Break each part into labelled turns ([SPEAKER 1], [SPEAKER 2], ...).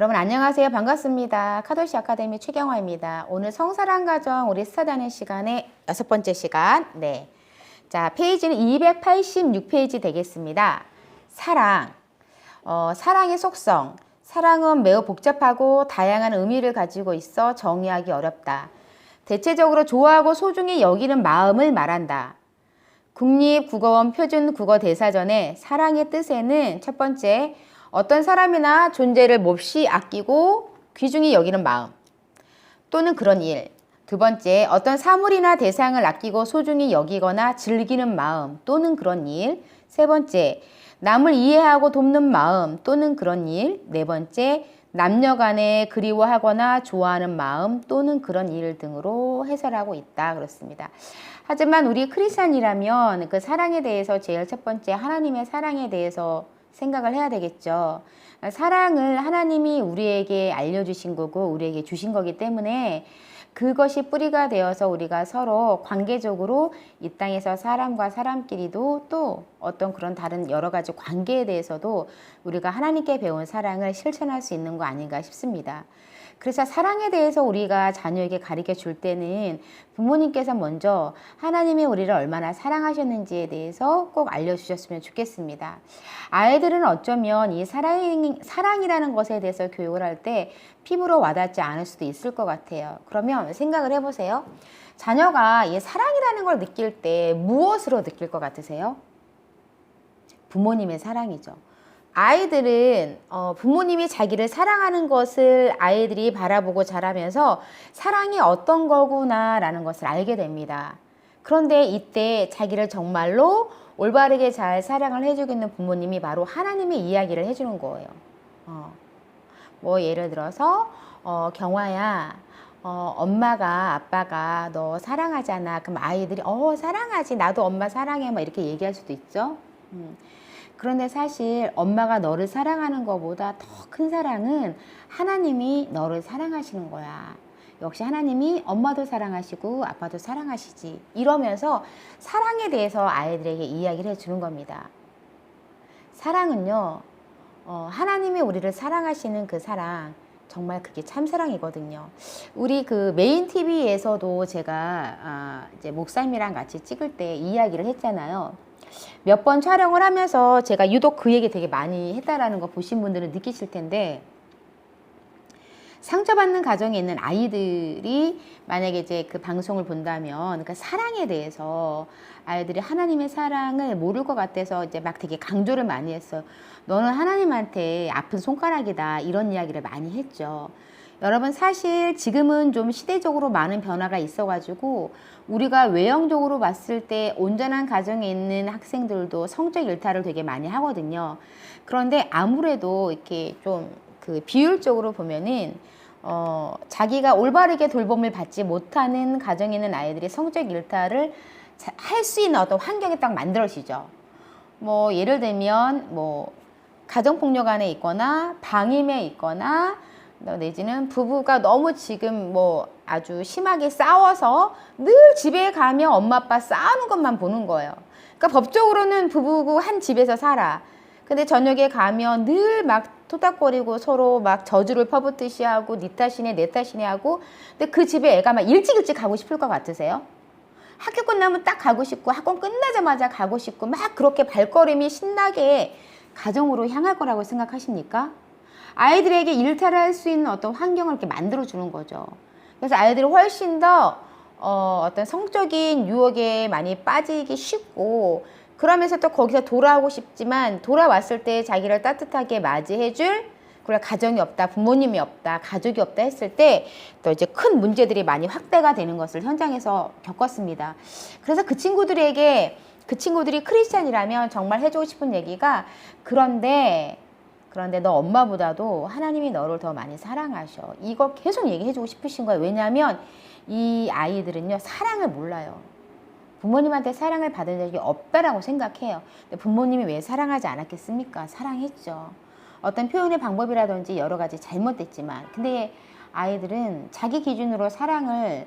[SPEAKER 1] 여러분 안녕하세요. 반갑습니다. 카도시 아카데미 최경화입니다. 오늘 성사랑 가정 우리 스타트하는 시간의 6번째 시간. 네. 자, 페이지는 286페이지 되겠습니다. 사랑. 사랑의 속성. 사랑은 매우 복잡하고 다양한 의미를 가지고 있어 정의하기 어렵다. 대체적으로 좋아하고 소중히 여기는 마음을 말한다. 국립국어원 표준국어대사전의 사랑의 뜻에는 첫 번째, 어떤 사람이나 존재를 몹시 아끼고 귀중히 여기는 마음 또는 그런 일. 두 번째, 어떤 사물이나 대상을 아끼고 소중히 여기거나 즐기는 마음 또는 그런 일. 세 번째, 남을 이해하고 돕는 마음 또는 그런 일. 네 번째, 남녀 간에 그리워하거나 좋아하는 마음 또는 그런 일 등으로 해설하고 있다. 그렇습니다. 하지만 우리 크리스찬이라면 그 사랑에 대해서 제일 첫 번째 하나님의 사랑에 대해서 생각을 해야 되겠죠. 사랑을 하나님이 우리에게 알려주신 거고 우리에게 주신 거기 때문에 그것이 뿌리가 되어서 우리가 서로 관계적으로 이 땅에서 사람과 사람끼리도 또 어떤 그런 다른 여러 가지 관계에 대해서도 우리가 하나님께 배운 사랑을 실천할 수 있는 거 아닌가 싶습니다. 그래서 사랑에 대해서 우리가 자녀에게 가르쳐 줄 때는 부모님께서 먼저 하나님이 우리를 얼마나 사랑하셨는지에 대해서 꼭 알려주셨으면 좋겠습니다. 아이들은 어쩌면 이 사랑이라는 것에 대해서 교육을 할 때 피부로 와닿지 않을 수도 있을 것 같아요. 그러면 생각을 해보세요. 자녀가 이 사랑이라는 걸 느낄 때 무엇으로 느낄 것 같으세요? 부모님의 사랑이죠. 아이들은 부모님이 자기를 사랑하는 것을 아이들이 바라보고 자라면서 사랑이 어떤 거구나 라는 것을 알게 됩니다. 그런데 이때 자기를 정말로 올바르게 잘 사랑을 해주고 있는 부모님이 바로 하나님의 이야기를 해주는 거예요. 뭐 예를 들어서 경화야, 엄마가 아빠가 너 사랑하잖아. 그럼 아이들이 사랑하지, 나도 엄마 사랑해, 막 이렇게 얘기할 수도 있죠. 그런데 사실 엄마가 너를 사랑하는 것보다 더 큰 사랑은 하나님이 너를 사랑하시는 거야. 역시 하나님이 엄마도 사랑하시고 아빠도 사랑하시지. 이러면서 사랑에 대해서 아이들에게 이야기를 해주는 겁니다. 사랑은요, 하나님이 우리를 사랑하시는 그 사랑, 정말 그게 참사랑이거든요. 우리 그 메인 TV에서도 제가 이제 목사님이랑 같이 찍을 때 이야기를 했잖아요. 몇 번 촬영을 하면서 제가 유독 그 얘기 되게 많이 했다라는 거 보신 분들은 느끼실 텐데, 상처받는 가정에 있는 아이들이 만약에 이제 그 방송을 본다면 그 사랑에 대해서 아이들이 하나님의 사랑을 모를 것 같아서 이제 막 되게 강조를 많이 했어요. 너는 하나님한테 아픈 손가락이다, 이런 이야기를 많이 했죠. 여러분, 사실 지금은 좀 시대적으로 많은 변화가 있어가지고 우리가 외형적으로 봤을 때 온전한 가정에 있는 학생들도 성적 일탈을 되게 많이 하거든요. 그런데 아무래도 이렇게 좀 그 비율적으로 보면은 자기가 올바르게 돌봄을 받지 못하는 가정에 있는 아이들이 성적 일탈을 할 수 있는 어떤 환경이 딱 만들어지죠. 뭐 예를 들면 뭐 가정폭력 안에 있거나 방임에 있거나 내지는 부부가 너무 지금 뭐 아주 심하게 싸워서 늘 집에 가면 엄마 아빠 싸우는 것만 보는 거예요. 그러니까 법적으로는 부부고 한 집에서 살아. 근데 저녁에 가면 늘 막 토닥거리고 서로 막 저주를 퍼붓듯이 하고 네 탓이네 내 탓이네 하고. 근데 그 집에 애가 막 일찍 가고 싶을 것 같으세요? 학교 끝나면 딱 가고 싶고 학원 끝나자마자 가고 싶고 막 그렇게 발걸음이 신나게 가정으로 향할 거라고 생각하십니까? 아이들에게 일탈을 할 수 있는 어떤 환경을 이렇게 만들어주는 거죠. 그래서 아이들이 훨씬 더 어떤 성적인 유혹에 많이 빠지기 쉽고, 그러면서 또 거기서 돌아오고 싶지만 돌아왔을 때 자기를 따뜻하게 맞이해줄 그래 가정이 없다, 부모님이 없다, 가족이 없다 했을 때 또 이제 큰 문제들이 많이 확대가 되는 것을 현장에서 겪었습니다. 그래서 그 친구들이 크리스찬이라면 정말 해주고 싶은 얘기가, 그런데 너 엄마보다도 하나님이 너를 더 많이 사랑하셔. 이거 계속 얘기해주고 싶으신 거예요. 왜냐하면 이 아이들은요, 사랑을 몰라요. 부모님한테 사랑을 받은 적이 없다라고 생각해요. 근데 부모님이 왜 사랑하지 않았겠습니까? 사랑했죠. 어떤 표현의 방법이라든지 여러 가지 잘못됐지만, 근데 아이들은 자기 기준으로 사랑의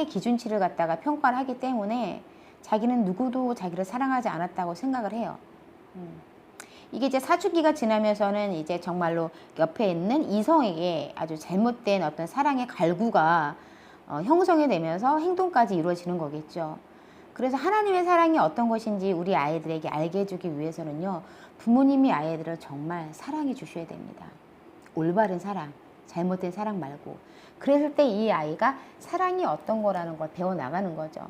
[SPEAKER 1] 기준치를 갖다가 평가를 하기 때문에 자기는 누구도 자기를 사랑하지 않았다고 생각을 해요. 이게 이제 사춘기가 지나면서는 이제 정말로 옆에 있는 이성에게 아주 잘못된 어떤 사랑의 갈구가 형성이 되면서 행동까지 이루어지는 거겠죠. 그래서 하나님의 사랑이 어떤 것인지 우리 아이들에게 알게 해주기 위해서는요, 부모님이 아이들을 정말 사랑해 주셔야 됩니다. 올바른 사랑, 잘못된 사랑 말고. 그랬을 때 이 아이가 사랑이 어떤 거라는 걸 배워나가는 거죠.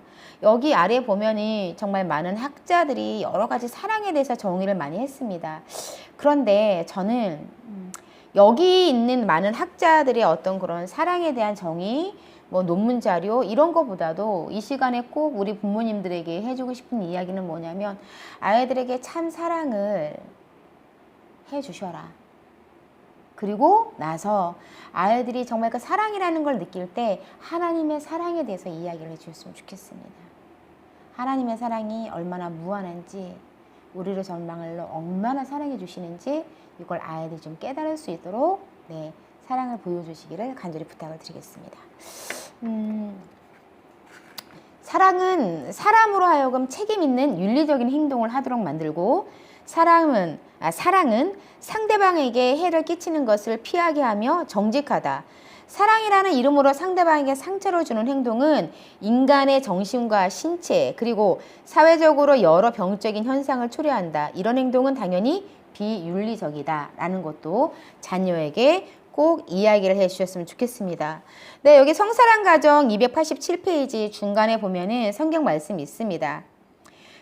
[SPEAKER 1] 여기 아래 보면은 정말 많은 학자들이 여러 가지 사랑에 대해서 정의를 많이 했습니다. 그런데 저는 여기 있는 많은 학자들의 어떤 그런 사랑에 대한 정의, 뭐 논문 자료 이런 거보다도 이 시간에 꼭 우리 부모님들에게 해주고 싶은 이야기는 뭐냐면, 아이들에게 참 사랑을 해주셔라. 그리고 나서 아이들이 정말 그 사랑이라는 걸 느낄 때 하나님의 사랑에 대해서 이야기를 해주셨으면 좋겠습니다. 하나님의 사랑이 얼마나 무한한지, 우리를 정말로 얼마나 사랑해 주시는지 이걸 아이들이 좀 깨달을 수 있도록 사랑을 보여주시기를 간절히 부탁을 드리겠습니다. 사랑은 사람으로 하여금 책임 있는 윤리적인 행동을 하도록 만들고, 사랑은 상대방에게 해를 끼치는 것을 피하게 하며 정직하다. 사랑이라는 이름으로 상대방에게 상처를 주는 행동은 인간의 정신과 신체 그리고 사회적으로 여러 병적인 현상을 초래한다. 이런 행동은 당연히 비윤리적이다 라는 것도 자녀에게 꼭 이야기를 해주셨으면 좋겠습니다. 네, 여기 성사랑 가정 287페이지 중간에 보면은 성경 말씀이 있습니다.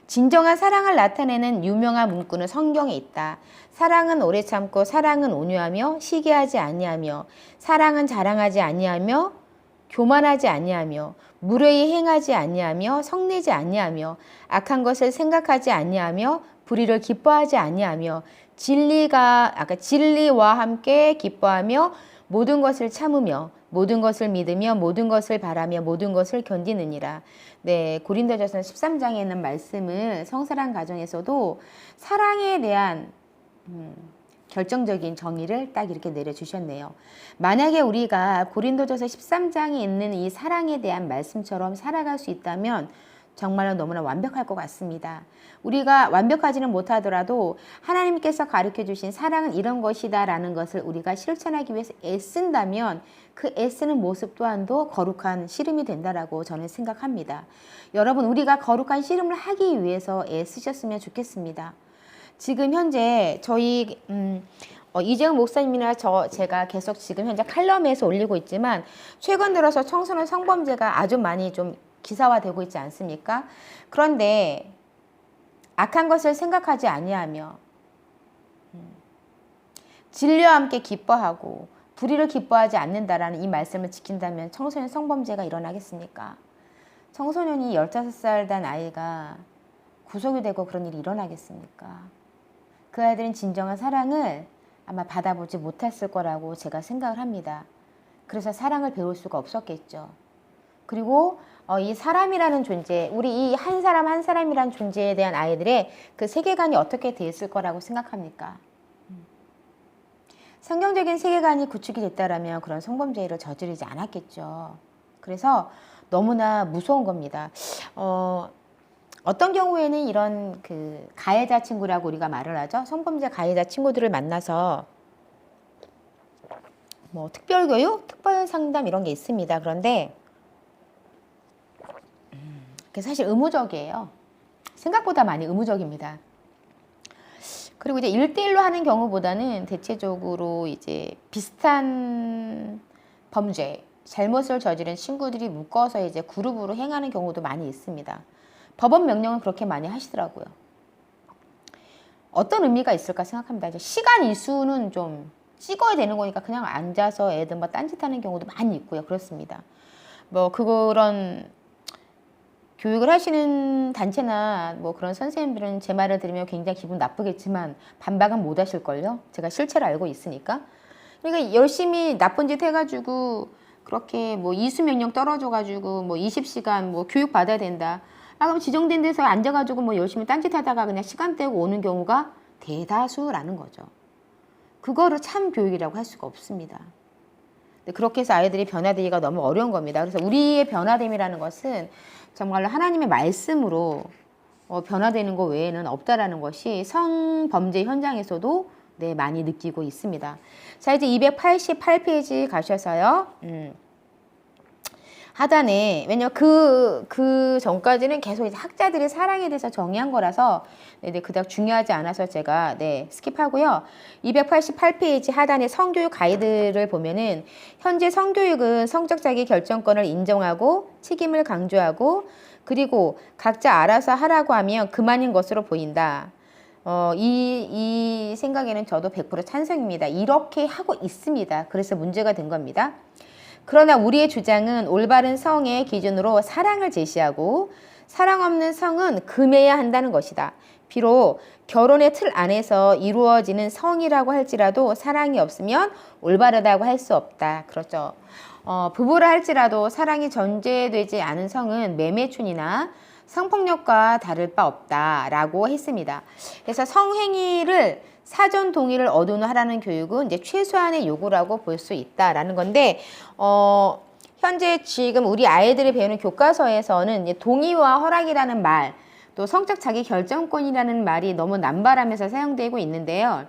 [SPEAKER 1] 진정한 사랑을 나타내는 유명한 문구는 성경에 있다. 사랑은 오래 참고, 사랑은 온유하며, 시기하지 아니하며, 사랑은 자랑하지 아니하며, 교만하지 아니하며, 무례히 행하지 아니하며, 성내지 아니하며, 악한 것을 생각하지 아니하며, 불의를 기뻐하지 아니하며, 진리와 함께 기뻐하며, 모든 것을 참으며, 모든 것을 믿으며, 모든 것을 바라며, 모든 것을 견디느니라. 네, 고린도전서 13장에 있는 말씀을 성사랑 가정에서도 사랑에 대한 결정적인 정의를 딱 이렇게 내려주셨네요. 만약에 우리가 고린도전서 13장에 있는 이 사랑에 대한 말씀처럼 살아갈 수 있다면 정말로 너무나 완벽할 것 같습니다. 우리가 완벽하지는 못하더라도 하나님께서 가르쳐 주신 사랑은 이런 것이다 라는 것을 우리가 실천하기 위해서 애쓴다면 그 애쓰는 모습 또한도 거룩한 씨름이 된다라고 저는 생각합니다. 여러분, 우리가 거룩한 씨름을 하기 위해서 애쓰셨으면 좋겠습니다. 지금 현재 저희 이재용 목사님이나 제가 계속 지금 현재 칼럼에서 올리고 있지만, 최근 들어서 청소년 성범죄가 아주 많이 좀 기사화되고 있지 않습니까? 그런데 악한 것을 생각하지 아니하며 진리와 함께 기뻐하고 불의를 기뻐하지 않는다라는 이 말씀을 지킨다면 청소년 성범죄가 일어나겠습니까? 청소년이 15살 된 아이가 구속이 되고 그런 일이 일어나겠습니까? 그 아이들은 진정한 사랑을 아마 받아보지 못했을 거라고 제가 생각을 합니다. 그래서 사랑을 배울 수가 없었겠죠. 그리고 이 사람이라는 존재, 우리 이 한 사람 한 사람이라는 존재에 대한 아이들의 그 세계관이 어떻게 돼 있을 거라고 생각합니까? 성경적인 세계관이 구축이 됐다라면 그런 성범죄를 저지르지 않았겠죠. 그래서 너무나 무서운 겁니다. 어떤 경우에는 이런 그 가해자 친구라고 우리가 말을 하죠. 성범죄 가해자 친구들을 만나서 뭐 특별교육, 특별상담 이런 게 있습니다. 그런데 그게 사실 의무적이에요. 생각보다 많이 의무적입니다. 그리고 이제 1대1로 하는 경우보다는 대체적으로 이제 비슷한 범죄, 잘못을 저지른 친구들이 묶어서 이제 그룹으로 행하는 경우도 많이 있습니다. 법원 명령은 그렇게 많이 하시더라고요. 어떤 의미가 있을까 생각합니다. 이제 시간 이수는 좀 찍어야 되는 거니까 그냥 앉아서 애들 뭐 딴짓하는 경우도 많이 있고요. 그렇습니다. 뭐 그런 교육을 하시는 단체나 뭐 그런 선생님들은 제 말을 들으면 굉장히 기분 나쁘겠지만 반박은 못 하실걸요. 제가 실체를 알고 있으니까. 그러니까 열심히 나쁜 짓 해가지고 그렇게 뭐 이수명령 떨어져가지고 뭐 20시간 뭐 교육 받아야 된다. 그럼 지정된 데서 앉아가지고 뭐 열심히 딴짓하다가 그냥 시간 떼고 오는 경우가 대다수라는 거죠. 그거를 참 교육이라고 할 수가 없습니다. 그렇게 해서 아이들이 변화되기가 너무 어려운 겁니다. 그래서 우리의 변화됨이라는 것은 정말로 하나님의 말씀으로 변화되는 것 외에는 없다라는 것이 성범죄 현장에서도 네, 많이 느끼고 있습니다. 자, 이제 288페이지 가셔서요. 하단에, 왜냐면 그 전까지는 계속 이제 학자들이 사랑에 대해서 정의한 거라서, 네, 그닥 중요하지 않아서 제가, 네, 스킵하고요. 288페이지 하단에 성교육 가이드를 보면은, 현재 성교육은 성적 자기 결정권을 인정하고, 책임을 강조하고, 그리고 각자 알아서 하라고 하면 그만인 것으로 보인다. 이 생각에는 저도 100% 찬성입니다. 이렇게 하고 있습니다. 그래서 문제가 된 겁니다. 그러나 우리의 주장은 올바른 성의 기준으로 사랑을 제시하고 사랑 없는 성은 금해야 한다는 것이다. 비록 결혼의 틀 안에서 이루어지는 성이라고 할지라도 사랑이 없으면 올바르다고 할 수 없다. 그렇죠. 부부를 할지라도 사랑이 전제되지 않은 성은 매매춘이나 성폭력과 다를 바 없다라고 했습니다. 그래서 성행위를 사전 동의를 얻은 후 하라는 교육은 이제 최소한의 요구라고 볼 수 있다라는 건데, 현재 지금 우리 아이들이 배우는 교과서에서는 이제 동의와 허락이라는 말, 또 성적 자기 결정권이라는 말이 너무 남발하면서 사용되고 있는데요.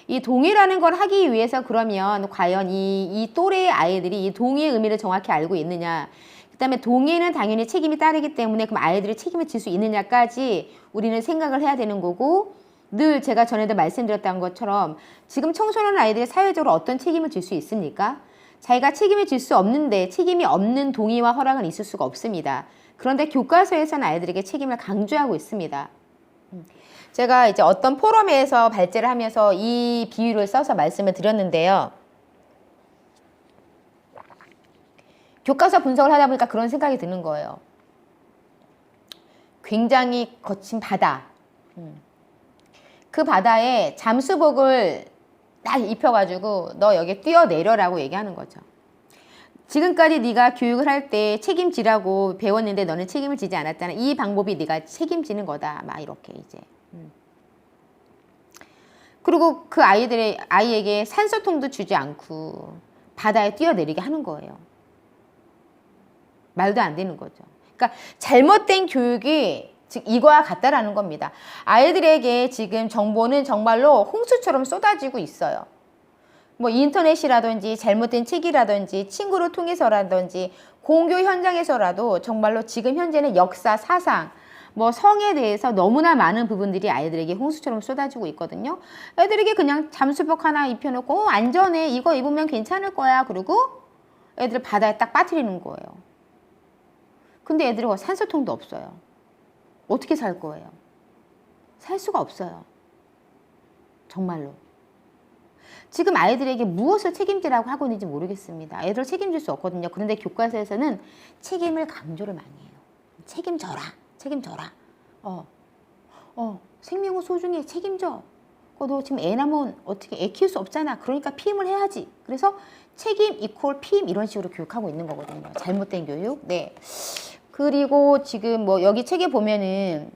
[SPEAKER 1] 이 동의라는 걸 하기 위해서 그러면 과연 이 또래의 아이들이 이 동의의 의미를 정확히 알고 있느냐, 그 다음에 동의는 당연히 책임이 따르기 때문에 그럼 아이들이 책임을 질 수 있느냐까지 우리는 생각을 해야 되는 거고, 늘 제가 전에도 말씀드렸던 것처럼 지금 청소년 아이들이 사회적으로 어떤 책임을 질 수 있습니까? 자기가 책임을 질 수 없는데 책임이 없는 동의와 허락은 있을 수가 없습니다. 그런데 교과서에서는 아이들에게 책임을 강조하고 있습니다. 제가 이제 어떤 포럼에서 발제를 하면서 이 비유를 써서 말씀을 드렸는데요. 교과서 분석을 하다 보니까 그런 생각이 드는 거예요. 굉장히 거친 바다. 그 바다에 잠수복을 딱 입혀가지고 너 여기 뛰어내려라고 얘기하는 거죠. 지금까지 네가 교육을 할 때 책임지라고 배웠는데 너는 책임을 지지 않았잖아. 이 방법이 네가 책임지는 거다. 막 이렇게 이제. 그리고 그 아이에게 산소통도 주지 않고 바다에 뛰어내리게 하는 거예요. 말도 안 되는 거죠. 그러니까 잘못된 교육이 즉 이거와 같다라는 겁니다. 아이들에게 지금 정보는 정말로 홍수처럼 쏟아지고 있어요. 뭐 인터넷이라든지 잘못된 책이라든지 친구를 통해서라든지 공교 현장에서라도 정말로 지금 현재는 역사, 사상, 뭐 성에 대해서 너무나 많은 부분들이 아이들에게 홍수처럼 쏟아지고 있거든요. 애들에게 그냥 잠수복 하나 입혀놓고 안전해, 이거 입으면 괜찮을 거야. 그리고 애들 바다에 딱 빠뜨리는 거예요. 근데 애들은 산소통도 없어요. 어떻게 살 거예요? 살 수가 없어요. 정말로. 지금 아이들에게 무엇을 책임지라고 하고 있는지 모르겠습니다. 애들 책임질 수 없거든요. 그런데 교과서에서는 책임을 강조를 많이 해요. 책임져라. 책임져라. 생명은 소중해. 책임져. 너 지금 애 낳으면 어떻게 애 키울 수 없잖아. 그러니까 피임을 해야지. 그래서 책임 이퀄 피임 이런 식으로 교육하고 있는 거거든요. 잘못된 교육. 네. 그리고 지금 뭐 여기 책에 보면은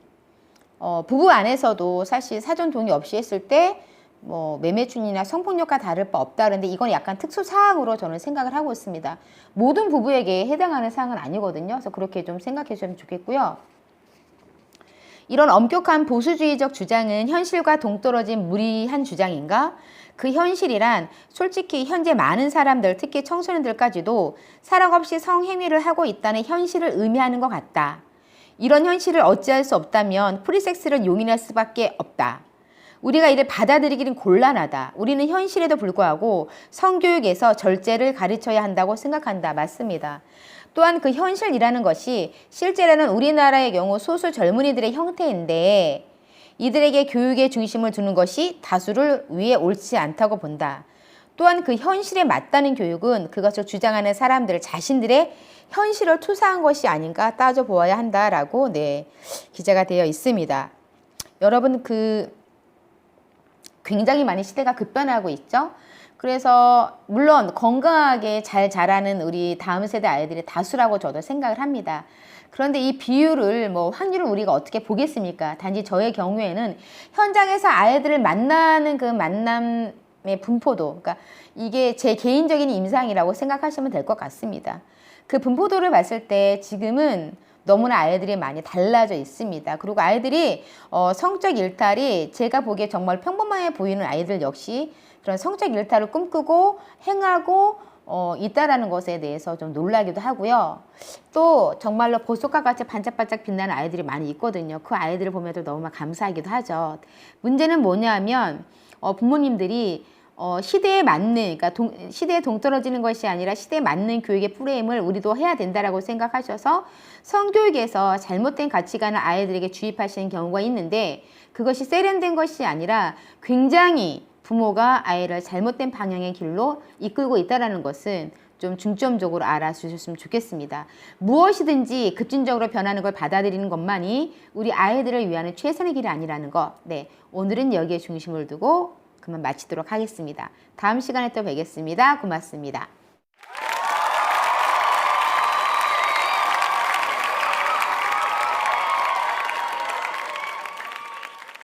[SPEAKER 1] 부부 안에서도 사실 사전 동의 없이 했을 때 뭐 매매춘이나 성폭력과 다를 바 없다. 그런데 이건 약간 특수 사항으로 저는 생각을 하고 있습니다. 모든 부부에게 해당하는 사항은 아니거든요. 그래서 그렇게 좀 생각해 주시면 좋겠고요. 이런 엄격한 보수주의적 주장은 현실과 동떨어진 무리한 주장인가? 그 현실이란 솔직히 현재 많은 사람들, 특히 청소년들까지도 사랑 없이 성행위를 하고 있다는 현실을 의미하는 것 같다. 이런 현실을 어찌할 수 없다면 프리섹스를 용인할 수밖에 없다. 우리가 이를 받아들이기는 곤란하다. 우리는 현실에도 불구하고 성교육에서 절제를 가르쳐야 한다고 생각한다. 맞습니다. 또한 그 현실이라는 것이 실제로는 우리나라의 경우 소수 젊은이들의 형태인데 이들에게 교육의 중심을 두는 것이 다수를 위해 옳지 않다고 본다. 또한 그 현실에 맞다는 교육은 그것을 주장하는 사람들 자신들의 현실을 투사한 것이 아닌가 따져보아야 한다라고 기재가 되어 있습니다. 여러분 굉장히 많이 시대가 급변하고 있죠. 그래서 물론 건강하게 잘 자라는 우리 다음 세대 아이들이 다수라고 저도 생각을 합니다. 그런데 이 비율을 확률을 우리가 어떻게 보겠습니까? 단지 저의 경우에는 현장에서 아이들을 만나는 그 만남의 분포도, 그러니까 이게 제 개인적인 임상이라고 생각하시면 될 것 같습니다. 그 분포도를 봤을 때 지금은 너무나 아이들이 많이 달라져 있습니다. 그리고 아이들이 성적 일탈이 제가 보기에 정말 평범해 보이는 아이들 역시 그런 성적 일탈을 꿈꾸고 행하고 있다라는 것에 대해서 좀 놀라기도 하고요. 또 정말로 보석과 같이 반짝반짝 빛나는 아이들이 많이 있거든요. 그 아이들을 보면서 너무 감사하기도 하죠. 문제는 뭐냐면 부모님들이 시대에 맞는, 그러니까 시대에 동떨어지는 것이 아니라 시대에 맞는 교육의 프레임을 우리도 해야 된다라고 생각하셔서 성교육에서 잘못된 가치관을 아이들에게 주입하시는 경우가 있는데, 그것이 세련된 것이 아니라 굉장히 부모가 아이를 잘못된 방향의 길로 이끌고 있다는 것은 좀 중점적으로 알아주셨으면 좋겠습니다. 무엇이든지 급진적으로 변하는 걸 받아들이는 것만이 우리 아이들을 위한 최선의 길이 아니라는 것. 네, 오늘은 여기에 중심을 두고 그만 마치도록 하겠습니다. 다음 시간에 또 뵙겠습니다. 고맙습니다.